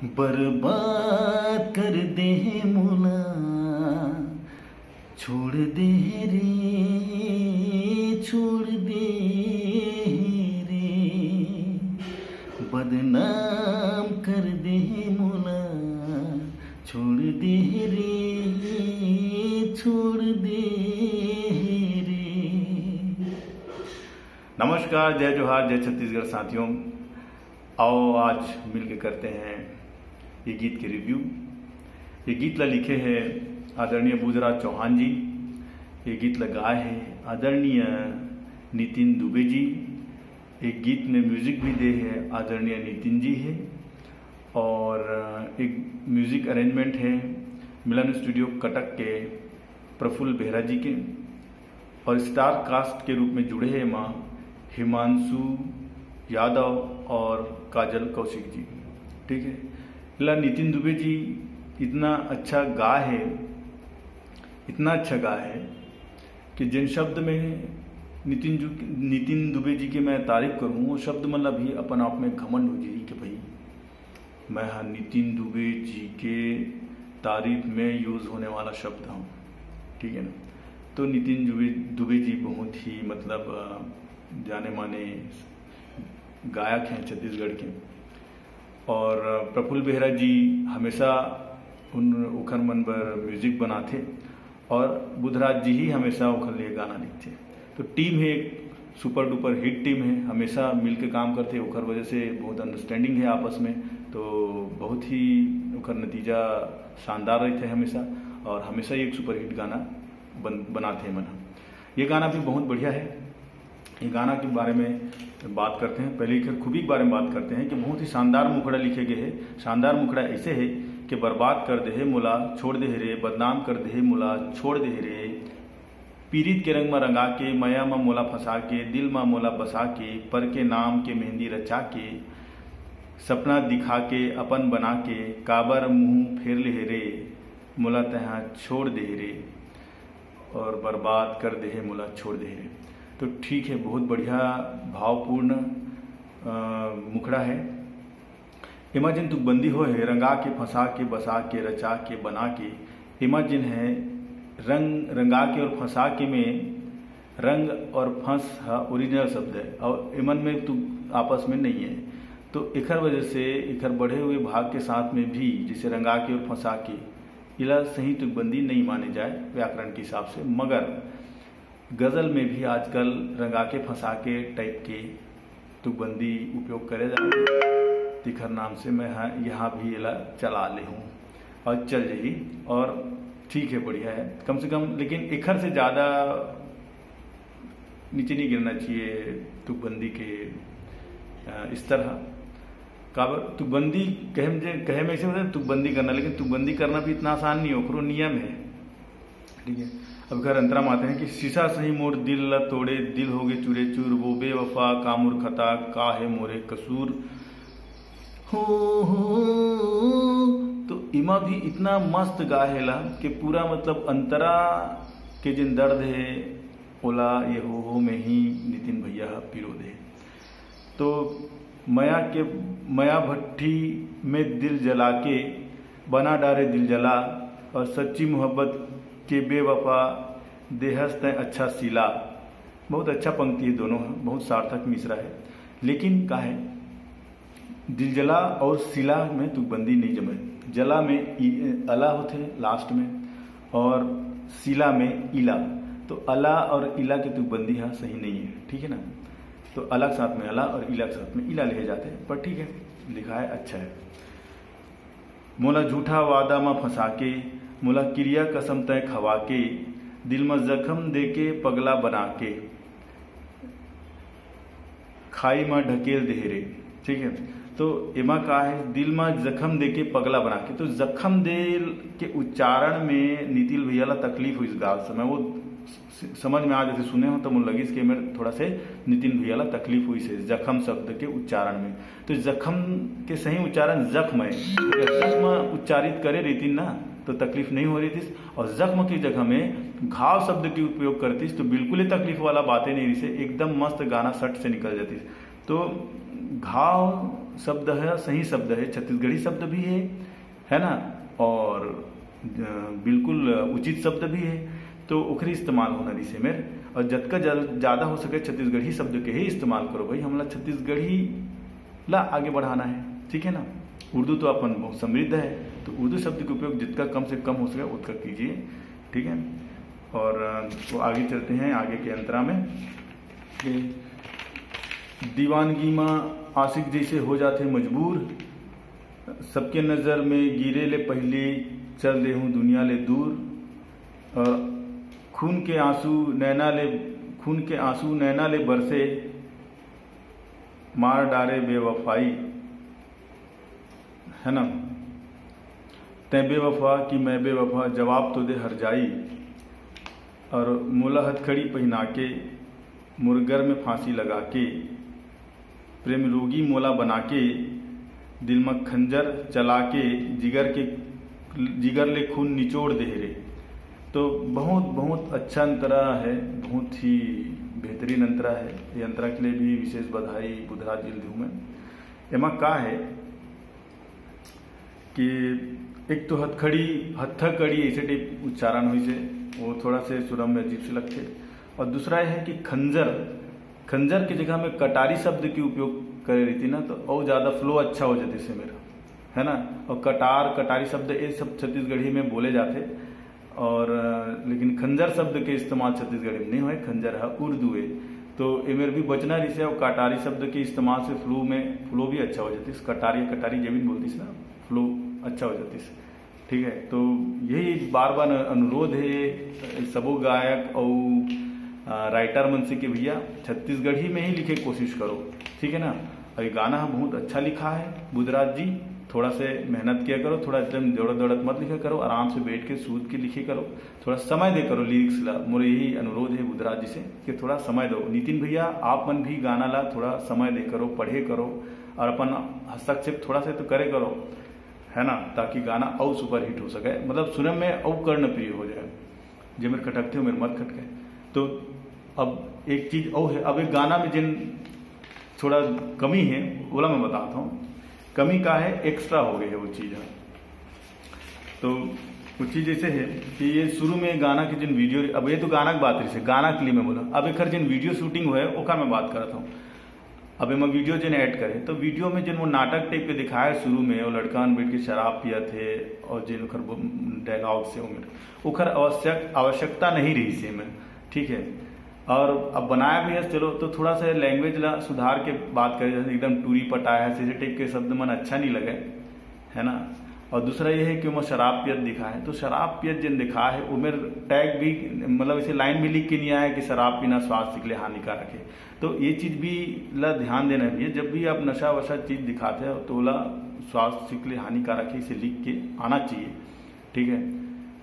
बर्बाद कर दे मुला, छोड़ दे रे, छोड़ दे रे, बदनाम कर दे मुला, छोड़ दे रे, छोड़ दे रे। नमस्कार, जय जोहार, जय छत्तीसगढ़ साथियों। आओ आज मिलके करते हैं ये गीत के रिव्यू। ये गीत ला लिखे हैं आदरणीय बुधराज चौहान जी। ये गीत ला गाए हैं आदरणीय नितिन दुबे जी। एक गीत में म्यूजिक भी दे है आदरणीय नितिन जी है, और एक म्यूजिक अरेंजमेंट है मिलन स्टूडियो कटक के प्रफुल्ल बेहरा जी के, और स्टार कास्ट के रूप में जुड़े हैं माँ हिमांशु यादव और काजल कौशिक जी। ठीक है, ला नितिन दुबे जी इतना अच्छा गा है, इतना अच्छा गा है कि जिन शब्द में नितिन दुबे जी की मैं तारीफ करूँ, वो शब्द मतलब भी अपन आप में घमंड हो जाए कि भाई मैं हाँ नितिन दुबे जी के तारीफ में यूज़ होने वाला शब्द हूँ। ठीक है ना। तो नितिन दुबे जी बहुत ही मतलब जाने माने गायक हैं छत्तीसगढ़ के, और प्रफुल्ल बेहरा जी हमेशा उन उखर मन पर म्यूजिक बनाते, और बुधराज जी ही हमेशा उखर लिए गाना लिखते। तो टीम है, एक सुपर डुपर हिट टीम है, हमेशा मिल के काम करते। उखर वजह से बहुत अंडरस्टैंडिंग है आपस में, तो बहुत ही उखर नतीजा शानदार रहते हैं हमेशा, और हमेशा एक सुपर हिट गाना बनाते हैं मना। ये गाना भी बहुत बढ़िया है। ये गाना के बारे में बात करते हैं। पहले ही खूबी के बारे में बात करते हैं कि बहुत ही शानदार मुखड़ा लिखे गए हैं। शानदार मुखड़ा ऐसे है कि बर्बाद कर दे मुला, छोड़ दे रे, बदनाम कर दे मुला, छोड़ दे रे, पीरित के रंग में रंगा के, मया में मोला फंसा के, दिल में मोला बसा के, पर के नाम के मेहंदी रचा के, सपना दिखा के अपन बना के, काबर मुंह फेर ले रे, मुला तहाँ छोड़ दे रे, और बर्बाद कर दे मुला, छोड़ दे रे। तो ठीक है, बहुत बढ़िया भावपूर्ण मुखड़ा है। इमाजिन तुकबंदी हो है, रंगा के, फंसा के, बसा के, रचा के, बना के। इमाजिन है रंगा के और फंसा के में रंग और फंस ओरिजिनल शब्द है, और इमन में तू आपस में नहीं है। तो इखर वजह से इखर बढ़े हुए भाग के साथ में भी जैसे रंगा के और फंसा के, इला सही तुकबंदी नहीं माने जाए व्याकरण के हिसाब से। मगर गज़ल में भी आजकल रंगा के फंसा के टाइप के तुकबंदी उपयोग करे जाते। तिखर नाम से मैं यहाँ भी इला चला ले हूँ और चल जाइए, और ठीक है, बढ़िया है कम से कम। लेकिन इखर से ज़्यादा नीचे नहीं गिरना चाहिए तुकबंदी के इस तरह। काबर तुकबंदी कहे में ऐसे होता है तुकबंदी करना, लेकिन तुकबंदी करना भी इतना आसान नहीं हो, ओकरो नियम है। ठीक है। अब घर अंतरा में आते हैं कि शीशा सही मोर दिल ला तोड़े, दिल हो गए चूरे चूर, वो बेवफा कामुर खता, का है मोरे कसूर हो। तो इमा भी इतना मस्त गाहेला कि पूरा मतलब अंतरा के जिन दर्द है ओला ये हो में ही नितिन भैया पिरो दे। तो मया भट्टी में दिल जला के, बना डारे दिल जला, और सच्ची मोहब्बत के बेवफा देहस तय अच्छा सिला। बहुत अच्छा पंक्ति है, दोनों है, बहुत सार्थक मिश्रा है। लेकिन का है दिल जला और सिला में तुकबंदी नहीं जमे। जला में अला होते लास्ट में, और सिला में इला। तो अला और इला की तुकबंदी यहाँ सही नहीं है। ठीक है ना। तो अला के साथ में अला और इला के साथ में इला लिखे जाते हैं, पर ठीक है, लिखा है, अच्छा है। मोला झूठा वादा में फंसा के, मोला क्रिया कसम तय खवा के, दिल में जख्म दे के पगला बना के, खाई में ढकेल देहरे। ठीक है। तो एमा का है दिल में जख्म दे के पगला बना के। तो जख्म दे के उच्चारण में नितिन भैया ला तकलीफ हुई इस गाल समय, वो समझ में आ जैसे सुने हो तो मुझे लगी इसके मेरे थोड़ा से नितिन भैया ला तकलीफ हुई से जख्म शब्द के उच्चारण में। तो जख्म के सही उच्चारण जख्म है, जख्म उच्चारित करे रहती ना तो तकलीफ नहीं हो रही थी, और जख्म की जगह में घाव शब्द की उपयोग करती तो बिल्कुल ही तकलीफ वाला बातें नहीं रही से, एकदम मस्त गाना सट से निकल जाती। तो घाव शब्द है, सही शब्द है, छत्तीसगढ़ी शब्द भी है ना, और बिल्कुल उचित शब्द भी है, तो ओखरी इस्तेमाल होना रही से मेरे। और जतका ज़्यादा हो सके छत्तीसगढ़ी शब्द के ही इस्तेमाल करो भाई, हमला छत्तीसगढ़ी ला आगे बढ़ाना है, ठीक है ना। उर्दू तो अपन बहुत समृद्ध है, तो उर्दू शब्द का उपयोग जितना कम से कम हो सके उतना कीजिए, ठीक है। और तो आगे चलते हैं आगे के अंतरा में। दीवानगी माँ आशिक जैसे हो जाते मजबूर, सबके नज़र में गिरे ले पहले चल ले हूँ दुनिया ले दूर, और खून के आंसू नैना ले बरसे, मार डारे बेवफाई, है ना। तै बेवफा कि मैं बेवफा, जवाब तो दे हर जाई, और मोला हथकड़ी पहना के मुर्गर में फांसी लगा के, प्रेम रोगी मोला बना के, दिल में खंजर चला के, जिगर ले खून निचोड़ दे रे। तो बहुत अच्छा अंतरा है, बहुत ही बेहतरीन अंतरा है। ये अंतरा के लिए भी विशेष बधाई बुधराज जी दूँ मैं। एमा का है कि एक तो हथकड़ी ऐसे टाइप उच्चारण हुई से वो थोड़ा से सुरम में अजीब से लगते, और दूसरा है कि खंजर की जगह में कटारी शब्द की उपयोग करे रही थी ना, तो और ज़्यादा फ्लो अच्छा हो जाते से मेरा, है ना। और कटारी शब्द ये सब छत्तीसगढ़ी में बोले जाते, और लेकिन खंजर शब्द के इस्तेमाल छत्तीसगढ़ी में नहीं हुए, खंजर है उर्दू है, तो ये मेरे भी बचना रही से। और कटारी शब्द के इस्तेमाल से फ्लो भी अच्छा हो जाती है, कटारी जमीन बोलती ना, फ्लो अच्छा हो जाती है, ठीक है। तो यही बार बार अनुरोध है सबो गायक और राइटर मन से कि भैया छत्तीसगढ़ी में ही लिखे कोशिश करो, ठीक है ना। और ये गाना बहुत अच्छा लिखा है बुधराज जी, थोड़ा से मेहनत किया करो, थोड़ा एकदम दौड़त मत लिखा करो, आराम से बैठ के सूद के लिखे करो, थोड़ा समय दे करो लिरिक्स ला। मोरे यही अनुरोध है बुधराज जी से कि थोड़ा समय दो। नितिन भैया आप मन भी गाना ला थोड़ा समय दे करो, पढ़े करो, और अपन हस्तक्षेप थोड़ा से तो करे करो, है ना, ताकि गाना और सुपर हिट हो सके, मतलब सुनने में और कर्णप्रिय हो जाए। जो मेरे खटकते हो मेरे मत खटके। तो अब एक चीज और है, अब एक गाना में जिन थोड़ा कमी है बोला मैं बताता हूँ। कमी का है, एक्स्ट्रा हो गई है वो चीज़ है। तो वो चीज़ ऐसे है कि ये शुरू में गाना के जिन वीडियो, अब ये तो गाना की बात रही है, गाना के लिए मैं बोला, अब एक जिन वीडियो शूटिंग हुए ओका मैं बात करता हूँ। अब मैं वीडियो जिन ऐड करे तो वीडियो में जिन वो नाटक टाइप के दिखाया शुरू में, वो लड़का बैठ के शराब पिया थे, और जिन डायलॉग से उखर आवश्यकता नहीं रही से में, ठीक है। और अब बनाया भी है, चलो तो थोड़ा सा लैंग्वेज ला सुधार के बात करें, जैसे एकदम टूरी पटाया है, ऐसे टाइप के शब्द मन अच्छा नहीं लगे, है ना। और दूसरा ये है कि वो शराब पियत दिखा है, तो शराब पियत जिन दिखा है वो मेरे टैग भी मतलब ऐसे लाइन भी लिख के नहीं आया कि शराब पीना स्वास्थ्य के लिए हानिकारक है। तो ये चीज भी ला ध्यान देना भी है, जब भी आप नशा वशा चीज दिखाते हैं तो ला स्वास्थ्य के लिए हानिकारक है, इसे लिख के आना चाहिए, ठीक है।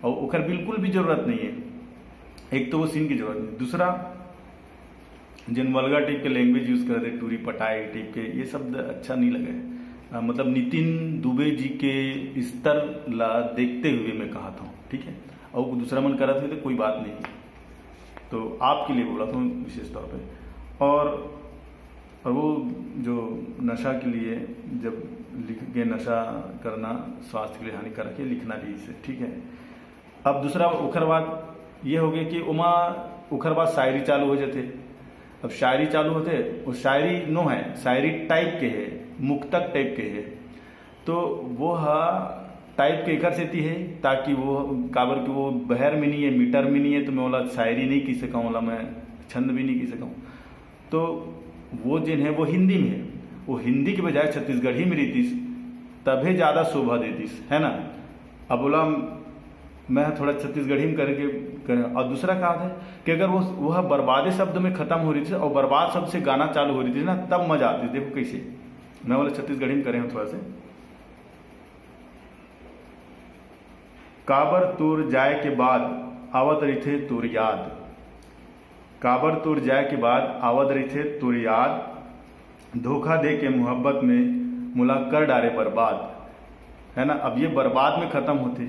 और उखर बिल्कुल भी जरूरत नहीं है, एक तो वो सीन की जरूरत नहीं, दूसरा जिन वल्गर टाइप के लैंग्वेज यूज करते टूरी पटाई टाइप के, ये शब्द अच्छा नहीं लगे। मतलब नितिन दुबे जी के स्तर ला देखते हुए मैं कहा था, ठीक है। और दूसरा मन करा था तो कोई बात नहीं, तो आपके लिए बोला था विशेष तौर पे। और वो जो नशा के लिए जब लिख के नशा करना स्वास्थ्य के लिए हानिकारक है, लिखना भी इसे, ठीक है। अब दूसरा उखरवाद ये हो गया कि उमा उखरवाद शायरी चालू हो जाते। अब शायरी चालू होते, वो शायरी नो है, शायरी टाइप के है, मुक्तक टाइप के है, तो वो टाइप के कर सेती है ताकि वो काबर की वो बहर में नहीं है, मीटर में नहीं है, तो मैं बोला शायरी नहीं की सका, बोला मैं छंद भी नहीं की सका। तो वो जिन है वो हिंदी में है, वो हिंदी के बजाय छत्तीसगढ़ी में रहती तभी ज्यादा शोभा देती, है ना। अब बोला मैं थोड़ा छत्तीसगढ़ी में करके करें। और दूसरा कहा था कि अगर वह बर्बादे शब्द में खत्म हो रही थी और बर्बाद शब्द से गाना चालू हो रही थी ना, तब मजा आती। देखो कैसे मैं बोला छत्तीसगढ़ी में करें थोड़ा से। काबर तोर जाए के बाद आवत रही थे तोर याद, काबर तोर जाए के बाद आवत रही थे तोर याद, धोखा दे के मोहब्बत में मुला कर डारे बर्बाद, है ना। अब ये बर्बाद में खत्म होती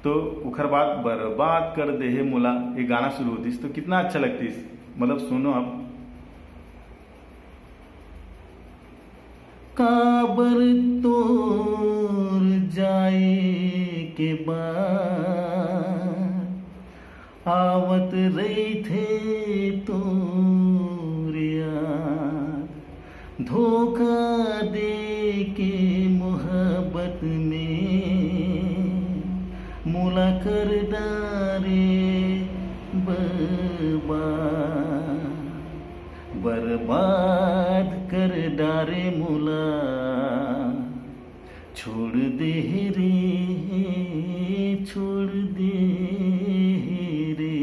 तो उखर बात बर्बाद कर दे है मुला, ये गाना शुरू होती तो कितना अच्छा लगती। मतलब सुनो अब, काबर तोर जाए के बाद आवत रही थे तोर याद, धोखा दे के मोहब्बत में मुला कर डारे बर्बाद कर डारे मुला, छोड़ दे रे छोड़ दे रे।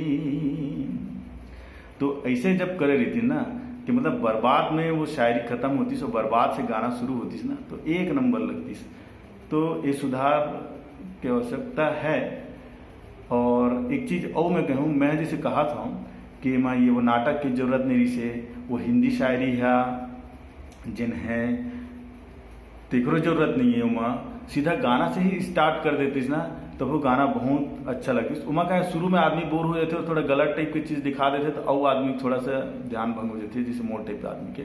तो ऐसे जब करे रहती ना कि मतलब बर्बाद में वो शायरी खत्म होती सो बर्बाद से गाना शुरू होती ना तो एक नंबर लगती। तो ये सुधार की आवश्यकता है। और एक चीज और मैं कहूँ, मैं जैसे कहा था कि माँ ये वो नाटक की जरूरत नहीं से वो हिंदी शायरी है जिन है तेकरो जरूरत नहीं है। उमा सीधा गाना से ही स्टार्ट कर देती ना तो वो गाना बहुत अच्छा लगती। उमा का शुरू में आदमी बोर हो जाते और थोड़ा गलत टाइप की चीज दिखा देते तो और आदमी थोड़ा सा ध्यान भंग हो जाती है, जैसे मोड़ टाइप आदमी के।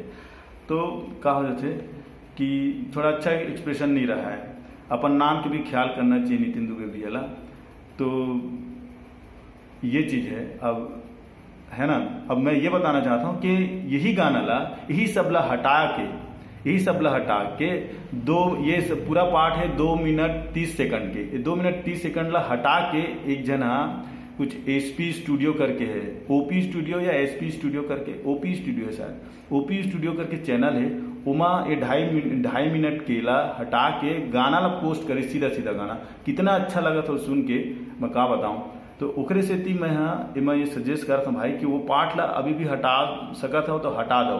तो कहा हो जाते कि थोड़ा अच्छा एक्सप्रेशन नहीं रहा है, अपन नाम के भी ख्याल करना चाहिए नितिन दुबे भी अला। तो ये चीज है अब है ना। अब मैं ये बताना चाहता हूं कि यही गाना ला यही सबला हटा के दो ये सब पूरा पार्ट है 2 मिनट 30 सेकंड के, 2 मिनट 30 सेकंड ला हटा के एक जना कुछ एसपी स्टूडियो करके है, ओपी स्टूडियो या एसपी स्टूडियो करके, ओपी स्टूडियो है शायद, ओपी स्टूडियो करके चैनल है। उमा ये 2.5 मिनट के ला हटा के गाना ला पोस्ट करे, सीधा सीधा गाना कितना अच्छा लगा था सुन के मैं का बताऊं। तो ओकरे से थी मैं ये सजेस्ट कर था भाई कि वो पार्ट ला अभी भी हटा सकत हो तो हटा दो,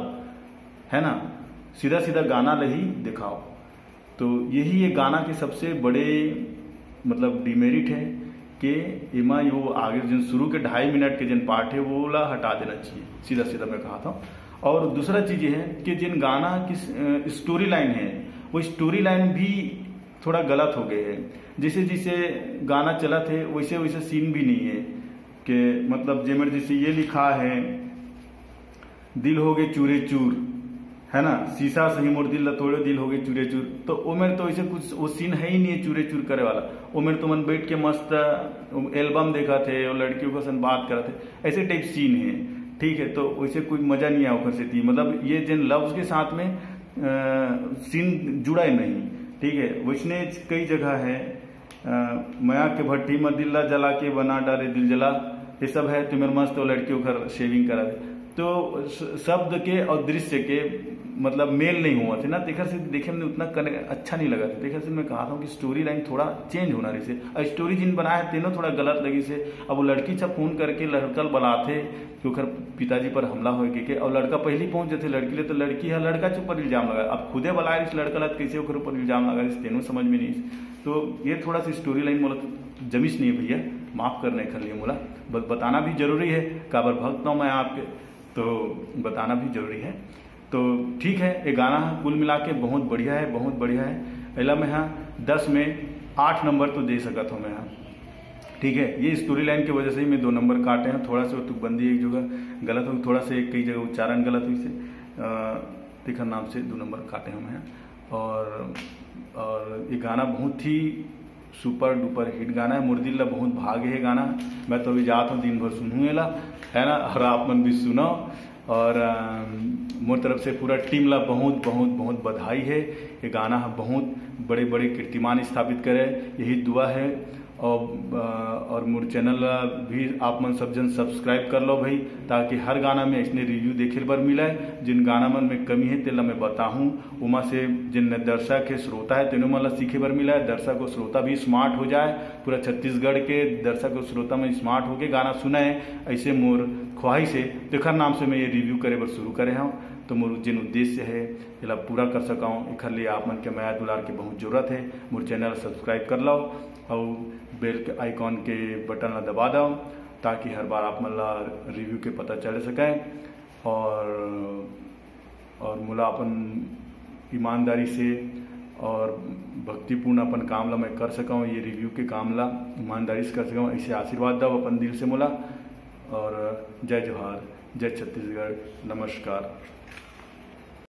है ना, सीधा सीधा गाना ला ही दिखाओ। तो यही ये गाना के सबसे बड़े मतलब डिमेरिट है कि इमा यो आगे जिन शुरू के 2.5 मिनट के जिन पार्ट है वो ला हटा देना चाहिए, सीधा सीधा मैं कहा था। और दूसरा चीज ये है कि जिन गाना की स्टोरी लाइन है वो स्टोरी लाइन भी थोड़ा गलत हो गए है। जैसे जैसे गाना चला थे वैसे वैसे सीन भी नहीं है कि मतलब जेमर जैसे ये लिखा है दिल हो गए चूरे चूर, है ना, शीशा सही मोड़ दिल तोड़े दिल हो गए चूरे चूर। तो उमेर तो ऐसे कुछ वो सीन है ही नहीं है चूरे चूर करे वाला। उमेर तो मन बैठ के मस्त एल्बम देखा थे और लड़कियों के साथ बात करा थे, ऐसे टाइप सीन है, ठीक है। तो वैसे कोई मजा नहीं आया उधर से थी, मतलब ये जिन लव्स के साथ में सीन जुड़ा ही नहीं, ठीक है। वैसने कई जगह है मया के भट्टी में दिल्ला जला के बना डारे दिल जला, ये सब है। तुम्हें मस्त और लड़कियों घर शेविंग करा दे। तो शब्द के और दृश्य के मतलब मेल नहीं हुआ थे ना, देखा से देखे में उतना अच्छा नहीं लगा था। देखा से मैं कहा था कि स्टोरी लाइन थोड़ा चेंज होना रही से, और स्टोरी जिन बनाए तीनों थोड़ा गलत लगी से। अब वो लड़की सब फोन करके लड़का बुलाते कि ओकर पिताजी पर हमला हो के और लड़का पहले पहुंच जाते लड़की ले, तो लड़की है लड़का के ऊपर इल्जाम लगा। अब खुदे बुलाए इस लड़का लत कैसे ओकर ऊपर इल्जाम लगा, इस तीनों समझ में नहीं। तो ये थोड़ा सी स्टोरी लाइन मतलब जमिश नहीं है भैया, माफ करने के लिए मोला बताना भी जरूरी है। काबर भक्त हूं मैं आपके, तो बताना भी जरूरी है। तो ठीक है, ये गाना कुल मिला के बहुत बढ़िया है, बहुत बढ़िया है। पहला मैं हाँ 10 में 8 नंबर तो दे सकता हूँ मैं हाँ, ठीक है। ये स्टोरी लाइन की वजह से ही मैं 2 नंबर काटे हैं। थोड़ा सा तुकबंदी एक जगह गलत हो, थोड़ा सा कई जगह उच्चारण गलत हुई से तिखर नाम से 2 नंबर काटे हैं मैं। और ये गाना बहुत ही सुपर डुपर हिट गाना है। मुर्दिल्ला बहुत भागे है गाना, मैं तो अभी जाता हूँ दिन भर सुनूंगा, है ना, और आप मन भी सुनो। और मोर तरफ से पूरा टीम ला बहुत बहुत बहुत बधाई है। ये गाना बहुत बड़े बड़े कीर्तिमान स्थापित करे, यही दुआ है। और मोर चैनल भी आप मन सब जन सब्सक्राइब कर लो भाई, ताकि हर गाना में इसने रिव्यू देखे बर मिले। जिन गाना मन में कमी है तेला मैं बताऊं, उमा से जिन दर्शक है श्रोता है तेनों मन सीखे बर मिला है। दर्शक और श्रोता भी स्मार्ट हो जाए, पूरा छत्तीसगढ़ के दर्शक और श्रोता में स्मार्ट होके गाना सुनाए, ऐसे मोर ख्वाहिश है। तेखर नाम से मैं ये रिव्यू करे बर शुरू करे हूँ। तो मोर जिन उद्देश्य है ये पूरा कर सकाऊँ, एखर लिए आप मन के माया दुलार के बहुत जरूरत है। मोर चैनल सब्सक्राइब कर लो और बेल के आइकॉन के बटन ला दबा दो, ताकि हर बार आप मन ला रिव्यू के पता चल सके। और मोला अपन ईमानदारी से और भक्तिपूर्ण अपन काम ला मैं कर सकाऊँ, ये रिव्यू के काम ला ईमानदारी से कर सकाऊँ, ऐसे आशीर्वाद दो अपन दिल से मोला। और जय जोहार, जय छत्तीसगढ़, नमस्कार।